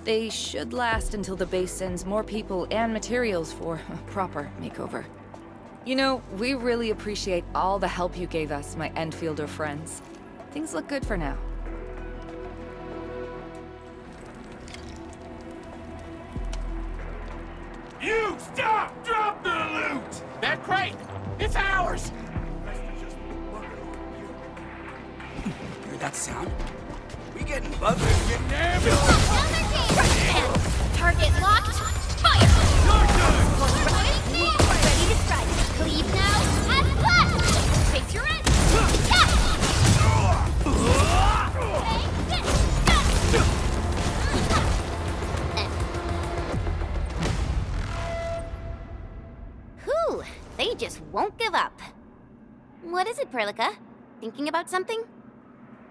They should last until the base sends more people and materials for a proper makeover. You know, we really appreciate all the help you gave us, my Endfielder friends. Things look good for now. You stop! Drop the loot! That crate! It's ours! Hear that sound? We getting buzzed? Get an ambulance! Target locked. Fire! Ready to strike. Leave now. And blast! Face your end. Whew, they just won't give up. What is it, Perlica? Thinking about something?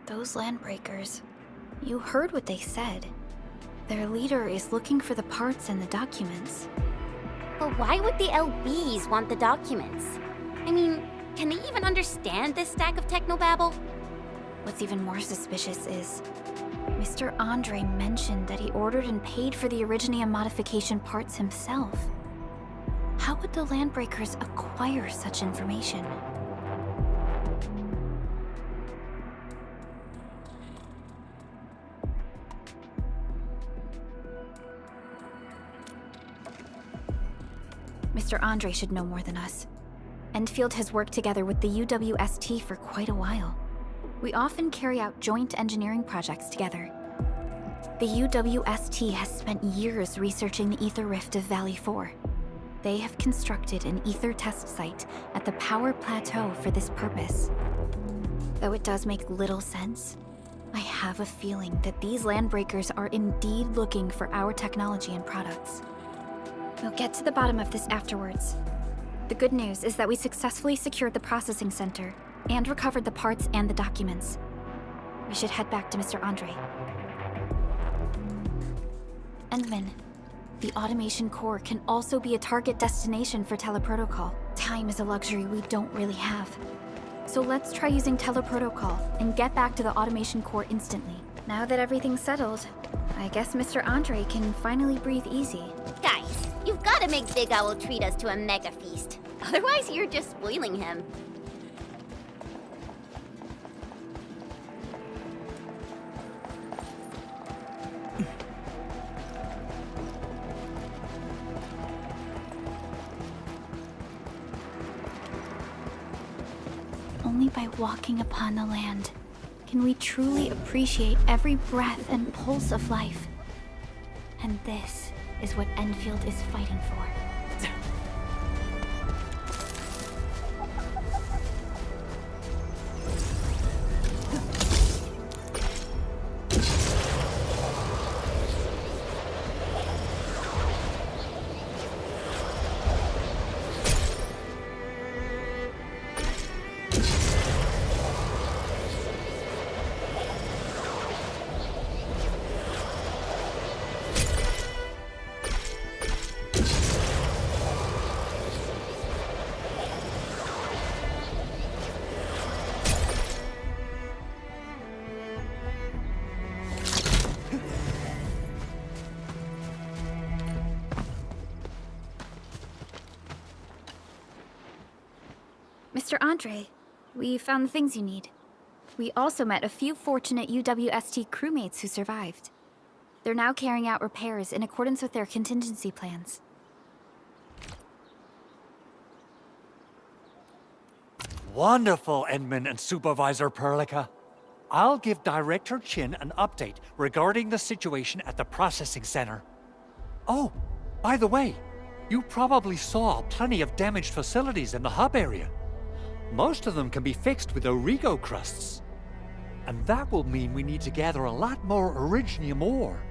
Those landbreakers. You heard what they said. Their leader is looking for the parts and the documents. But why would the LBs want the documents? I mean, can they even understand this stack of technobabble? What's even more suspicious is Mr. Andre mentioned that he ordered and paid for the Originium modification parts himself. How would the landbreakers acquire such information? Mr. Andre should know more than us. Endfield has worked together with the UWST for quite a while. We often carry out joint engineering projects together. The UWST has spent years researching the ether rift of Valley 4. They have constructed an ether test site at the Power Plateau for this purpose. Though it does make little sense, I have a feeling that these landbreakers are indeed looking for our technology and products. We'll get to the bottom of this afterwards. The good news is that we successfully secured the processing center and recovered the parts and the documents. We should head back to Mr. Andre. Endman, the automation core can also be a target destination for teleprotocol. Time is a luxury we don't really have. So let's try using teleprotocol and get back to the automation core instantly. Now that everything's settled, I guess Mr. Andre can finally breathe easy. Guys, you've got to make Big Owl treat us to a mega feast. Otherwise, you're just spoiling him. Only by walking upon the land can we truly appreciate every breath and pulse of life. And this is what Endfield is fighting for. Mr. Andre, we found the things you need. We also met a few fortunate UWST crewmates who survived. They're now carrying out repairs in accordance with their contingency plans. Wonderful, Endman and Supervisor Perlica. I'll give Director Chin an update regarding the situation at the processing center. Oh, by the way, you probably saw plenty of damaged facilities in the hub area. Most of them can be fixed with Origo crusts. And that will mean we need to gather a lot more Originium ore.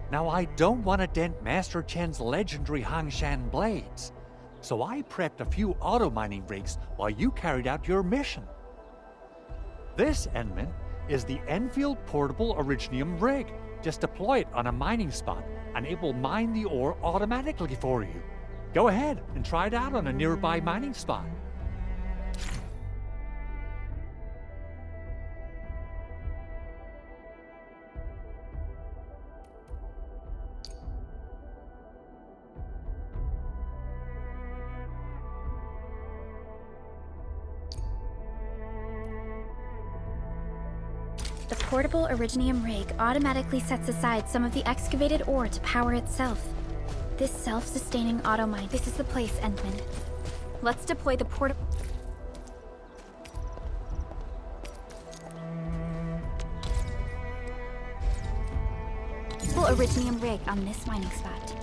Now, I don't want to dent Master Chen's legendary Hangshan blades, so I prepped a few auto-mining rigs while you carried out your mission. This, Endman, is the Enfield Portable Originium rig. Just deploy it on a mining spot, and it will mine the ore automatically for you. Go ahead and try it out on a nearby mining spot. The portable Originium rig automatically sets aside some of the excavated ore to power itself. This self-sustaining automine. This is the place, Endman. Let's deploy the portable Originium rig on this mining spot.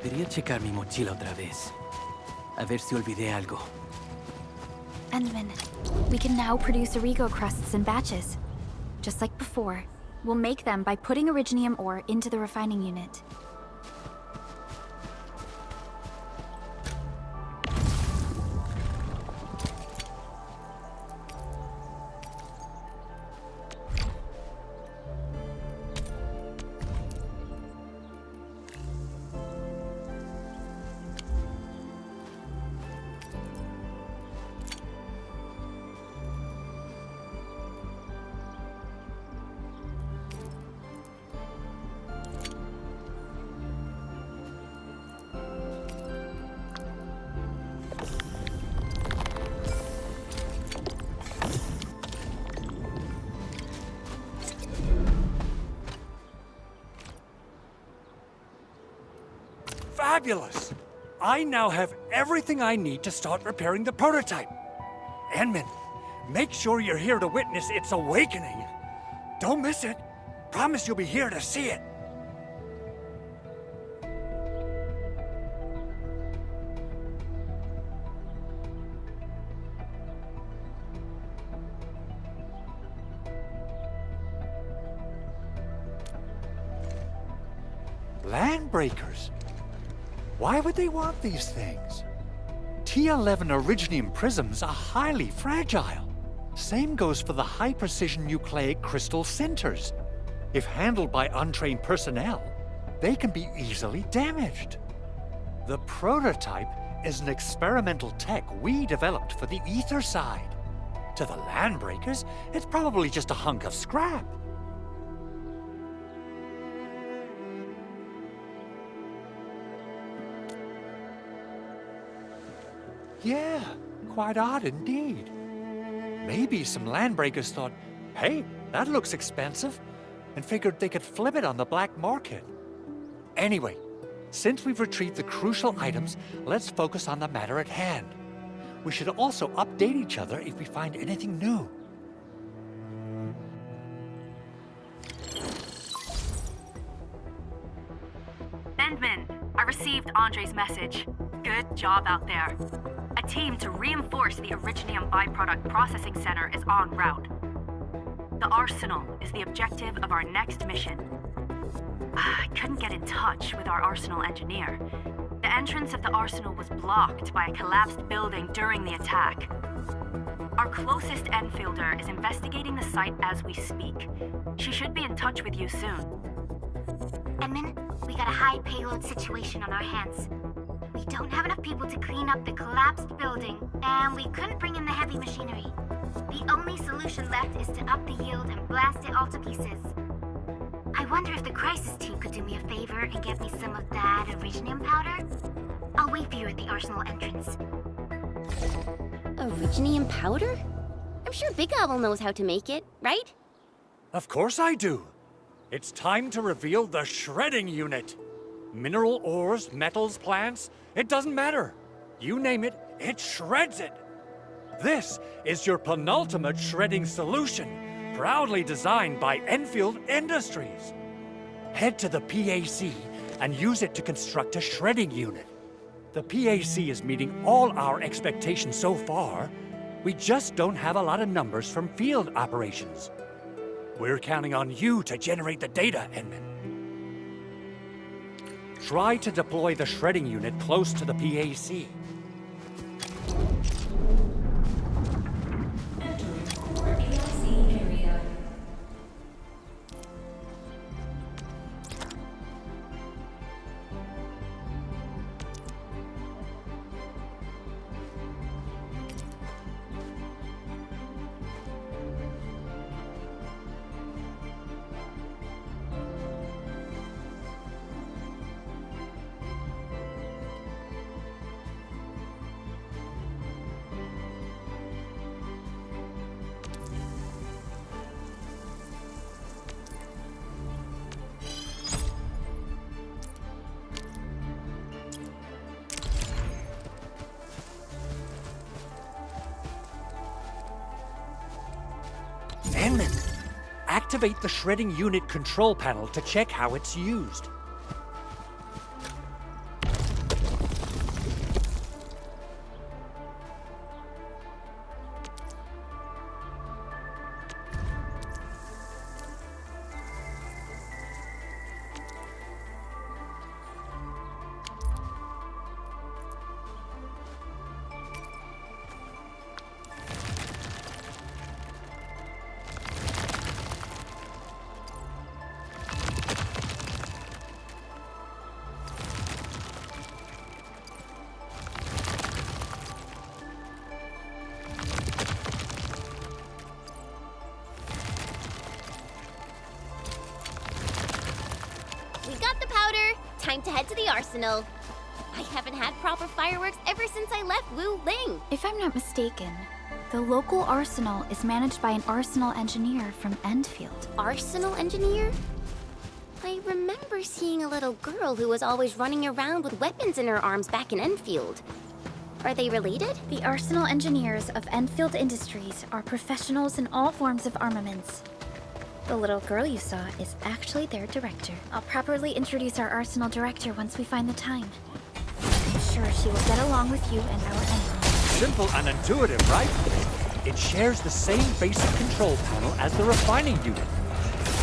Debería checar mi mochila otra vez. A ver si olvidé algo. Endman, we can now produce Origo crusts in batches. Just like before, we'll make them by putting Originium ore into the refining unit. Fabulous! I now have everything I need to start repairing the prototype. Enman, make sure you're here to witness its awakening. Don't miss it. Promise you'll be here to see it. Landbreakers? Why would they want these things? T11 Originium prisms are highly fragile. Same goes for the high-precision nucleic crystal centers. If handled by untrained personnel, they can be easily damaged. The prototype is an experimental tech we developed for the ether side. To the Landbreakers, it's probably just a hunk of scrap. Yeah, quite odd indeed. Maybe some Landbreakers thought, hey, that looks expensive, and figured they could flip it on the black market. Anyway, since we've retrieved the crucial items, let's focus on the matter at hand. We should also update each other if we find anything new. Endman, I received Andre's message. Good job out there. A team to reinforce the Originium byproduct processing center is en route. The arsenal is the objective of our next mission. I couldn't get in touch with our arsenal engineer. The entrance of the arsenal was blocked by a collapsed building during the attack. Our closest Enfielder is investigating the site as we speak. She should be in touch with you soon. Edmund, we got a high payload situation on our hands. We don't have enough people to clean up the collapsed building, and we couldn't bring in the heavy machinery. The only solution left is to up the yield and blast it all to pieces. I wonder if the crisis team could do me a favor and get me some of that Originium powder? I'll wait for you at the arsenal entrance. Originium powder? I'm sure Big Owl knows how to make it, right? Of course I do. It's time to reveal the shredding unit. Mineral ores, metals, plants, it doesn't matter. You name it, it shreds it. This is your penultimate shredding solution, proudly designed by Enfield Industries. Head to the PAC and use it to construct a shredding unit. The PAC is meeting all our expectations so far. We just don't have a lot of numbers from field operations. We're counting on you to generate the data, Edmund. Try to deploy the shredding unit close to the PAC. Enman, activate the shredding unit control panel to check how it's used. We got the powder. Time to head to the arsenal. I haven't had proper fireworks ever since I left Wu Ling. If I'm not mistaken, the local arsenal is managed by an arsenal engineer from Endfield. Arsenal engineer? I remember seeing a little girl who was always running around with weapons in her arms back in Enfield. Are they related? The arsenal engineers of Enfield Industries are professionals in all forms of armaments. The little girl you saw is actually their director. I'll properly introduce our arsenal director once we find the time. I'm sure she will get along with you and our enemy. Simple and intuitive, right? It shares the same basic control panel as the refining unit.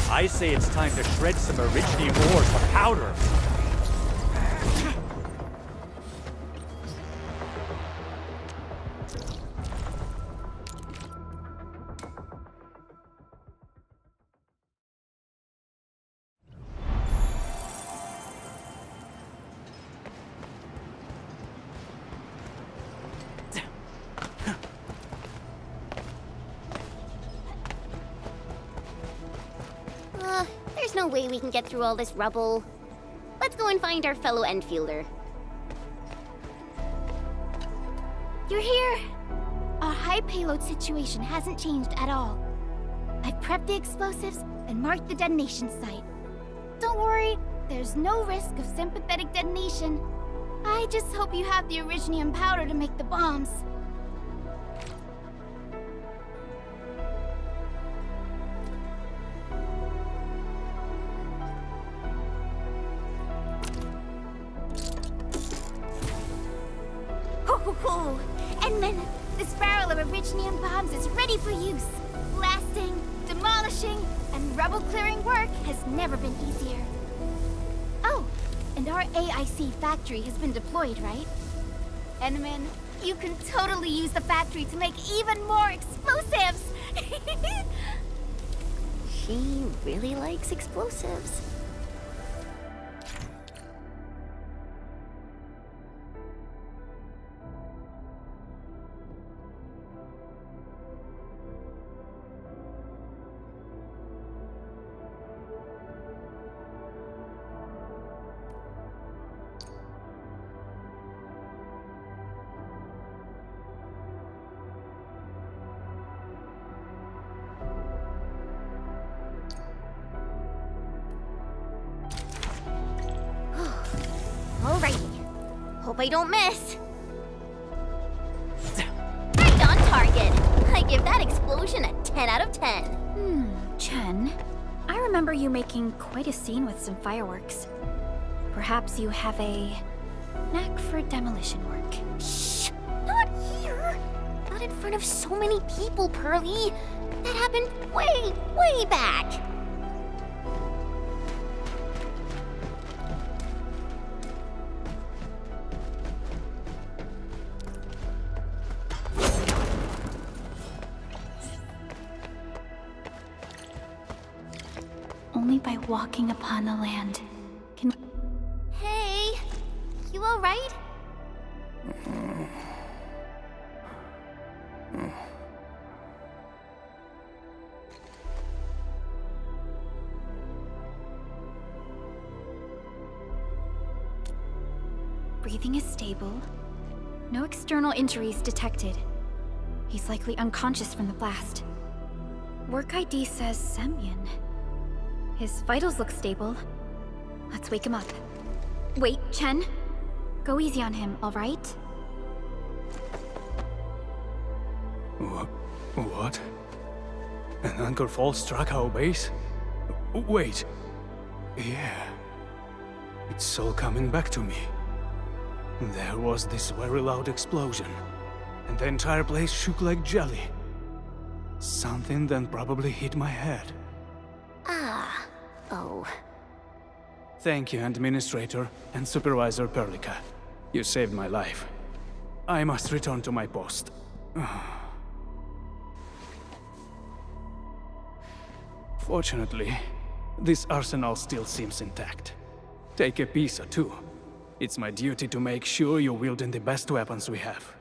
I say it's time to shred some Originium ores for powder. There's no way we can get through all this rubble. Let's go and find our fellow Enfielder. You're here! Our high payload situation hasn't changed at all. I've prepped the explosives and marked the detonation site. Don't worry, there's no risk of sympathetic detonation. I just hope you have the Originium powder to make the bombs. Ho! Endman, this barrel of Originium bombs is ready for use. Blasting, demolishing, and rubble-clearing work has never been easier. Oh, and our AIC factory has been deployed, right? Endman, you can totally use the factory to make even more explosives! She really likes explosives. Alrighty. Hope I don't miss. Right on target. I give that explosion a 10 out of 10. Chen, I remember you making quite a scene with some fireworks. Perhaps you have a knack for demolition work. Shh! Not here! Not in front of so many people, Pearly. That happened way back. only by walking upon the land can... Hey, you alright? Breathing is stable. No external injuries detected. He's likely unconscious from the blast. Work ID says Semyon. His vitals look stable. Let's wake him up. Wait, Chen. Go easy on him, alright? What? An anchor fall struck our base? Wait. Yeah. It's all coming back to me. There was this very loud explosion, and the entire place shook like jelly. Something then probably hit my head. Ah. Oh. Thank you, Administrator and Supervisor Perlica. You saved my life. I must return to my post. Fortunately, this arsenal still seems intact. Take a piece or two. It's my duty to make sure you're wielding the best weapons we have.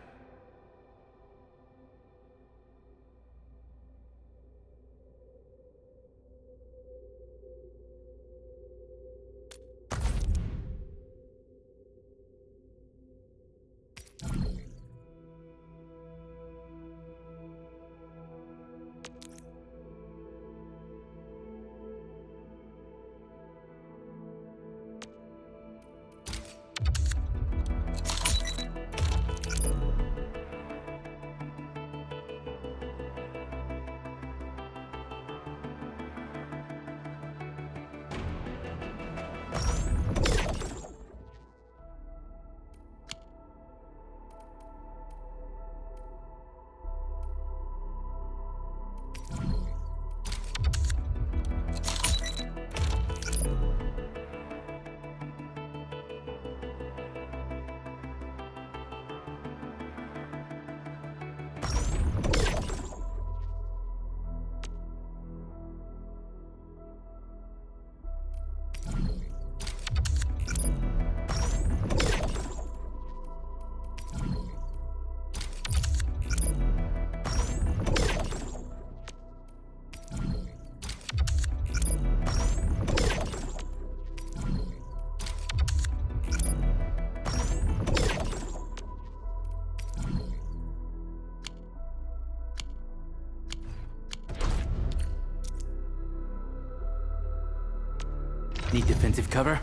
Need defensive cover?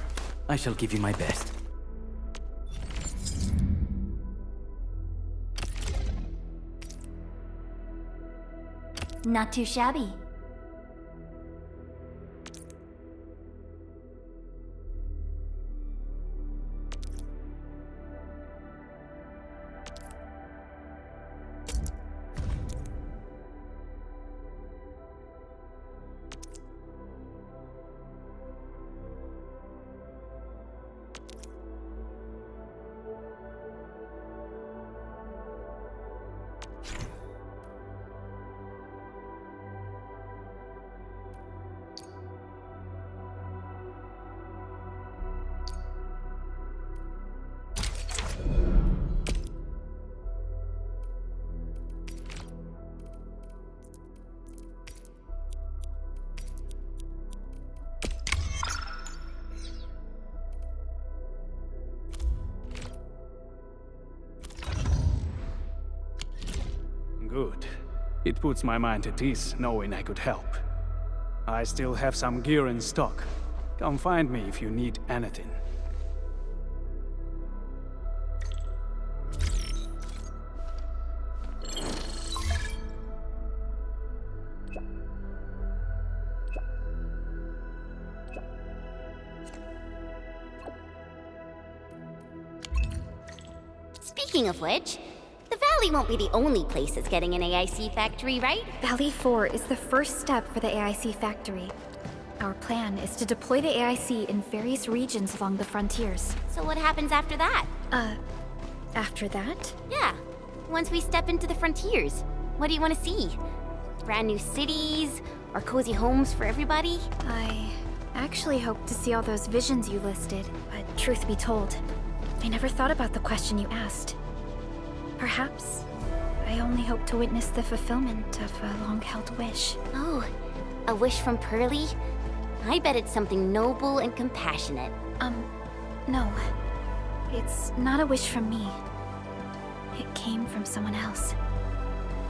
I shall give you my best. Not too shabby. Good. It puts my mind at ease knowing I could help. I still have some gear in stock. Come find me if you need anything. Speaking of which, the Valley won't be the only place that's getting an AIC factory, right? Valley 4 is the first step for the AIC factory. Our plan is to deploy the AIC in various regions along the frontiers. So what happens after that? After that? Yeah, once we step into the frontiers, what do you want to see? Brand new cities? Or cozy homes for everybody? I actually hoped to see all those visions you listed, but truth be told, I never thought about the question you asked. Perhaps I only hope to witness the fulfillment of a long-held wish. Oh, a wish from Pearly? I bet it's something noble and compassionate. No. It's not a wish from me. It came from someone else.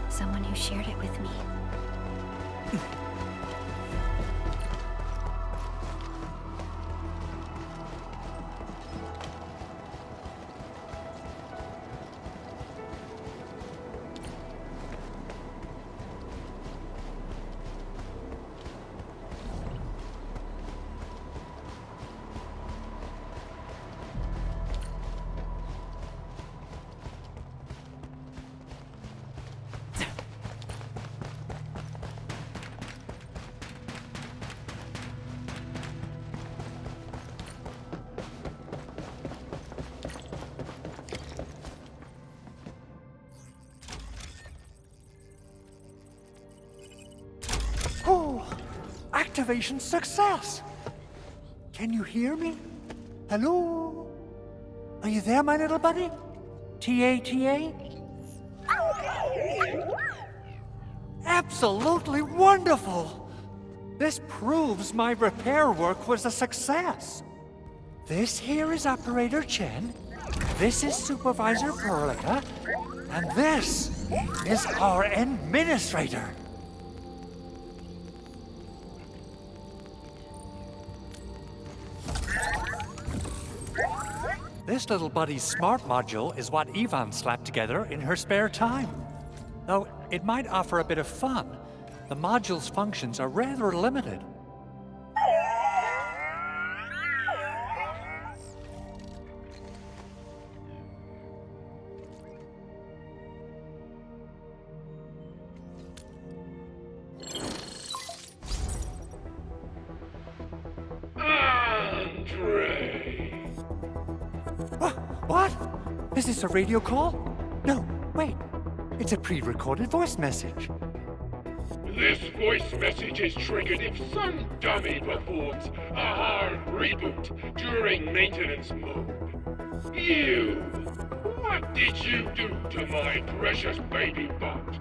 Someone who shared it with me. Oh, activation success! Can you hear me? Hello? Are you there, my little buddy? T-A-T-A? Absolutely wonderful! This proves my repair work was a success. This here is Operator Chen, this is Supervisor Perlica, and this is our Administrator. This little buddy's smart module is what Yvonne slapped together in her spare time. Though it might offer a bit of fun, the module's functions are rather limited. What? Is this a radio call? No, wait. It's a pre-recorded voice message. This voice message is triggered if some dummy performs a hard reboot during maintenance mode. You! What did you do to my precious baby bot?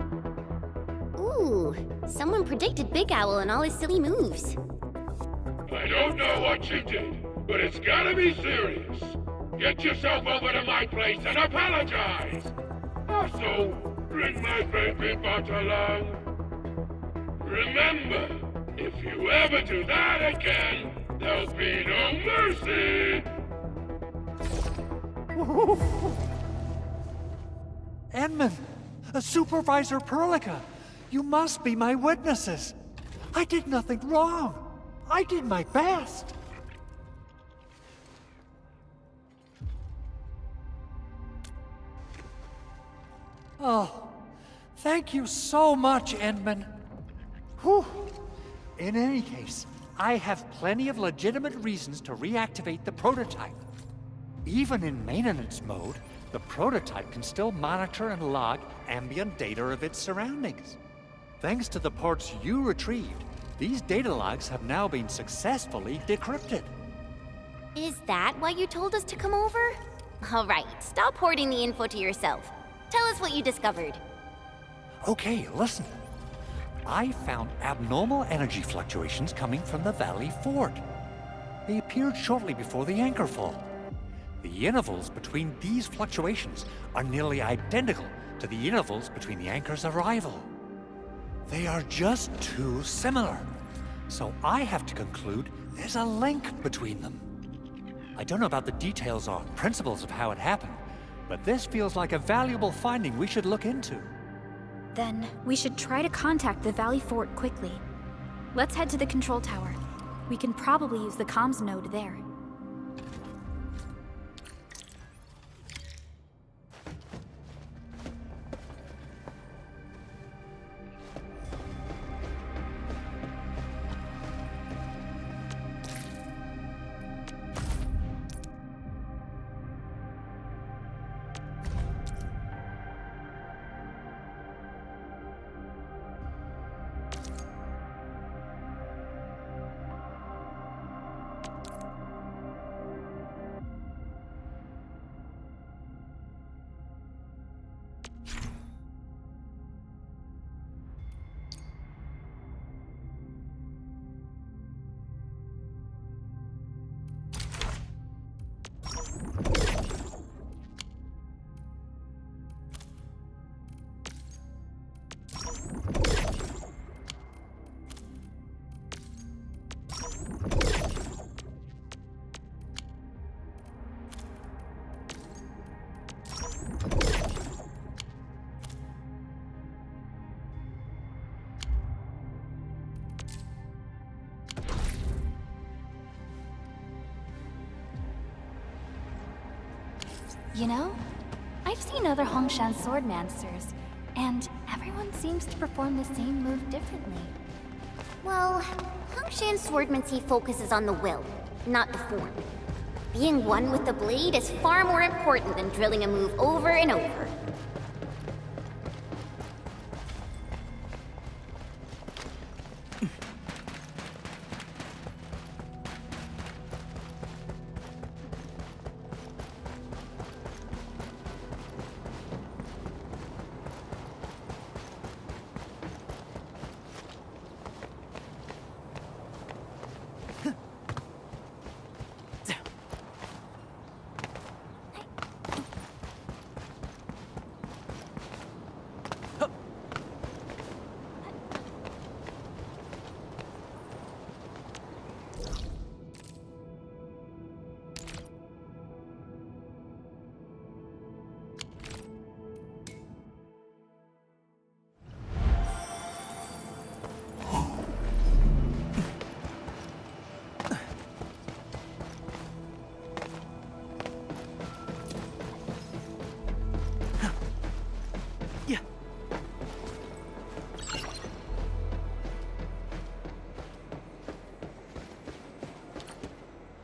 Ooh, someone predicted Big Owl and all his silly moves. I don't know what you did, but it's gotta be serious. Get yourself over to my place and apologize! Also, bring my baby bot along. Remember, if you ever do that again, there'll be no mercy! Edmund, Supervisor Perlica, you must be my witnesses. I did nothing wrong. I did my best. Oh, thank you so much, Edmund. Whew. In any case, I have plenty of legitimate reasons to reactivate the prototype. Even in maintenance mode, the prototype can still monitor and log ambient data of its surroundings. Thanks to the ports you retrieved, these data logs have now been successfully decrypted. Is that why you told us to come over? All right, stop hoarding the info to yourself. Tell us what you discovered. Okay, listen. I found abnormal energy fluctuations coming from the Valley Fort. They appeared shortly before the anchor fall. The intervals between these fluctuations are nearly identical to the intervals between the anchor's arrival. They are just too similar. So I have to conclude there's a link between them. I don't know about the details or principles of how it happened, but this feels like a valuable finding we should look into. Then we should try to contact the Valley Fort quickly. Let's head to the control tower. We can probably use the comms node there. You know, I've seen other Hongshan swordmasters, and everyone seems to perform the same move differently. Well, Hongshan swordmancy focuses on the will, not the form. Being one with the blade is far more important than drilling a move over and over.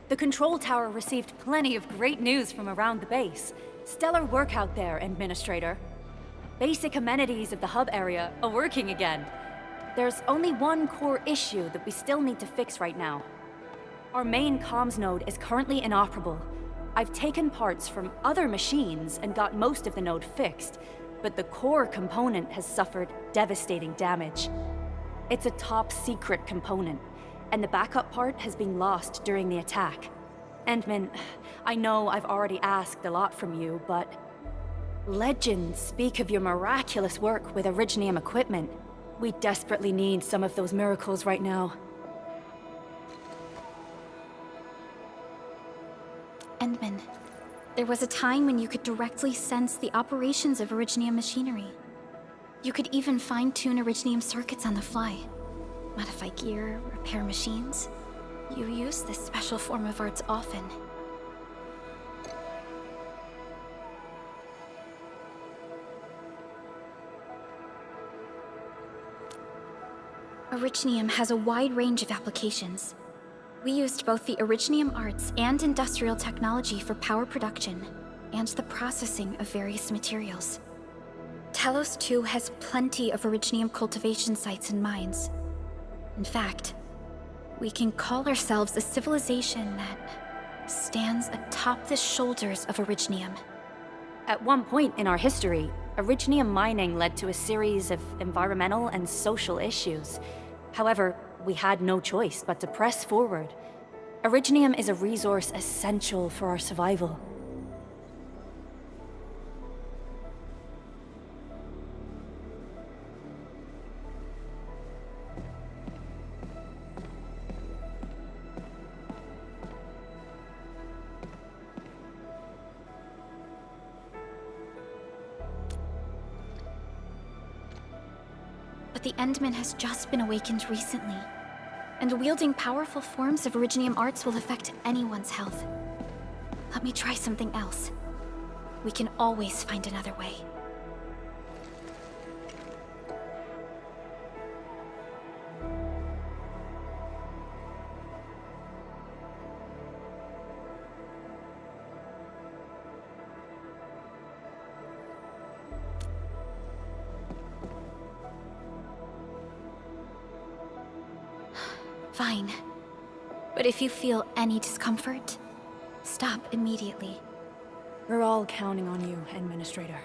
The control tower received plenty of great news from around the base. Stellar work out there, Administrator. Basic amenities of the hub area are working again. There's only one core issue that we still need to fix right now. Our main comms node is currently inoperable. I've taken parts from other machines and got most of the node fixed, but the core component has suffered devastating damage. It's a top-secret component, and the backup part has been lost during the attack. Endman, I know I've already asked a lot from you, but legends speak of your miraculous work with Originium equipment. We desperately need some of those miracles right now. Endman, there was a time when you could directly sense the operations of Originium machinery. You could even fine-tune Originium circuits on the fly. Modify gear, repair machines. You use this special form of arts often. Originium has a wide range of applications. We used both the Originium arts and industrial technology for power production, and the processing of various materials. Telos 2 has plenty of Originium cultivation sites and mines. In fact, we can call ourselves a civilization that stands atop the shoulders of Originium. At one point in our history, Originium mining led to a series of environmental and social issues. However, we had no choice but to press forward. Originium is a resource essential for our survival. But the Endman has just been awakened recently, and wielding powerful forms of Originium arts will affect anyone's health. Let me try something else. We can always find another way. Fine. But if you feel any discomfort, stop immediately. We're all counting on you, Administrator.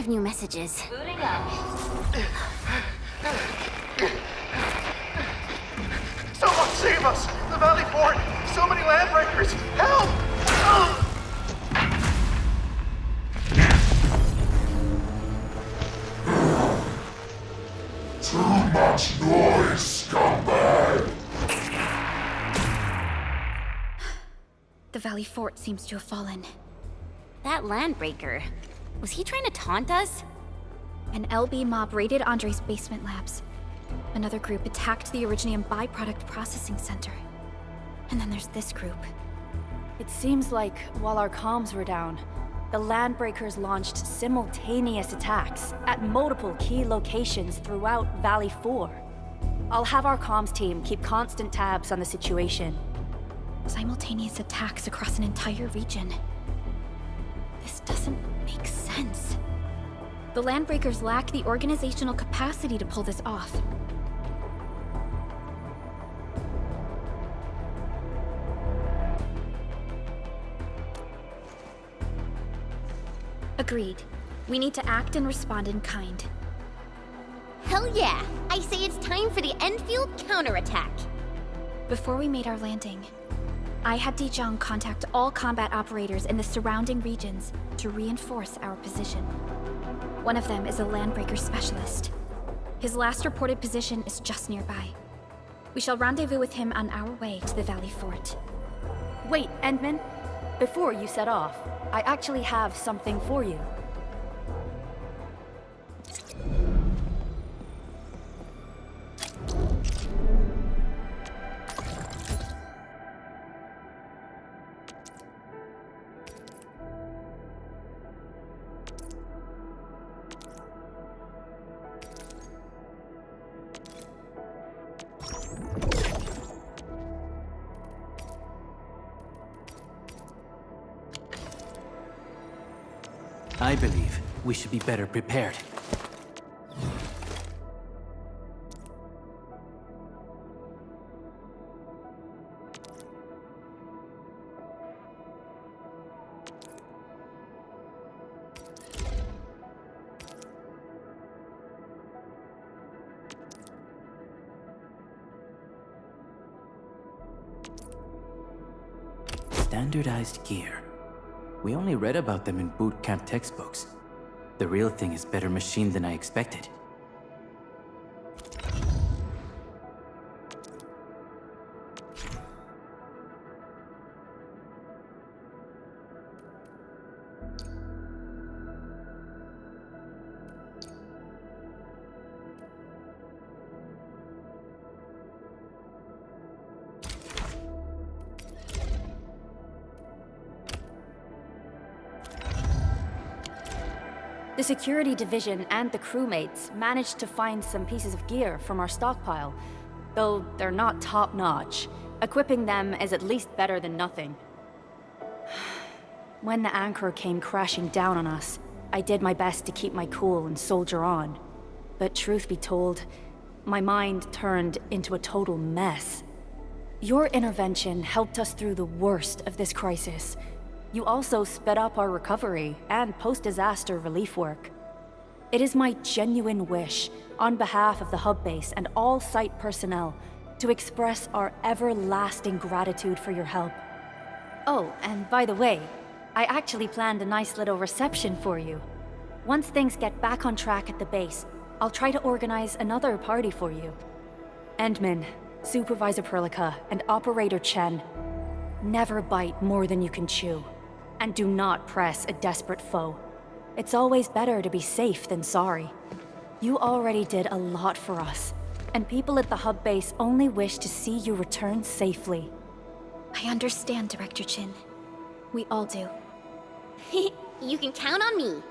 of new messages. Someone save us! The Valley Fort! So many landbreakers! Help! Too much noise, scumbag! The Valley Fort seems to have fallen. That landbreaker. Was he trying to taunt us? An LB mob raided Andre's basement labs. Another group attacked the Originium byproduct processing center. And then there's this group. It seems like while our comms were down, the Landbreakers launched simultaneous attacks at multiple key locations throughout Valley 4. I'll have our comms team keep constant tabs on the situation. Simultaneous attacks across an entire region. This doesn't make sense. The Landbreakers lack the organizational capacity to pull this off. Agreed. We need to act and respond in kind. Hell yeah! I say it's time for the Enfield counterattack. Before we made our landing, I had Dijong contact all combat operators in the surrounding regions to reinforce our position. One of them is a Landbreaker specialist. His last reported position is just nearby. We shall rendezvous with him on our way to the Valley Fort. Wait, Endman. Before you set off, I actually have something for you. I believe we should be better prepared. Standardized gear. We only read about them in boot camp textbooks. The real thing is better machined than I expected. The security division and the crewmates managed to find some pieces of gear from our stockpile, though they're not top-notch. Equipping them is at least better than nothing. When the anchor came crashing down on us, I did my best to keep my cool and soldier on. But truth be told, my mind turned into a total mess. Your intervention helped us through the worst of this crisis. You also sped up our recovery and post-disaster relief work. It is my genuine wish, on behalf of the hub base and all site personnel, to express our everlasting gratitude for your help. Oh, and by the way, I actually planned a nice little reception for you. Once things get back on track at the base, I'll try to organize another party for you. Endman, Supervisor Perlica, and Operator Chen, never bite more than you can chew. And do not press a desperate foe. It's always better to be safe than sorry. You already did a lot for us, and people at the hub base only wish to see you return safely. I understand, Director Chin. We all do. You can count on me.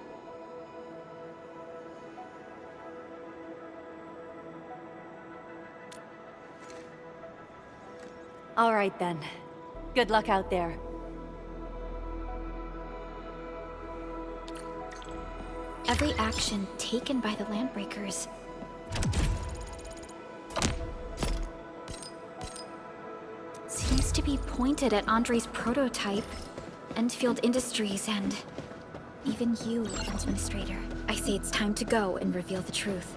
All right then. Good luck out there. Every action taken by the Landbreakers seems to be pointed at Andre's prototype, Endfield Industries, and even you, Administrator. I say it's time to go and reveal the truth.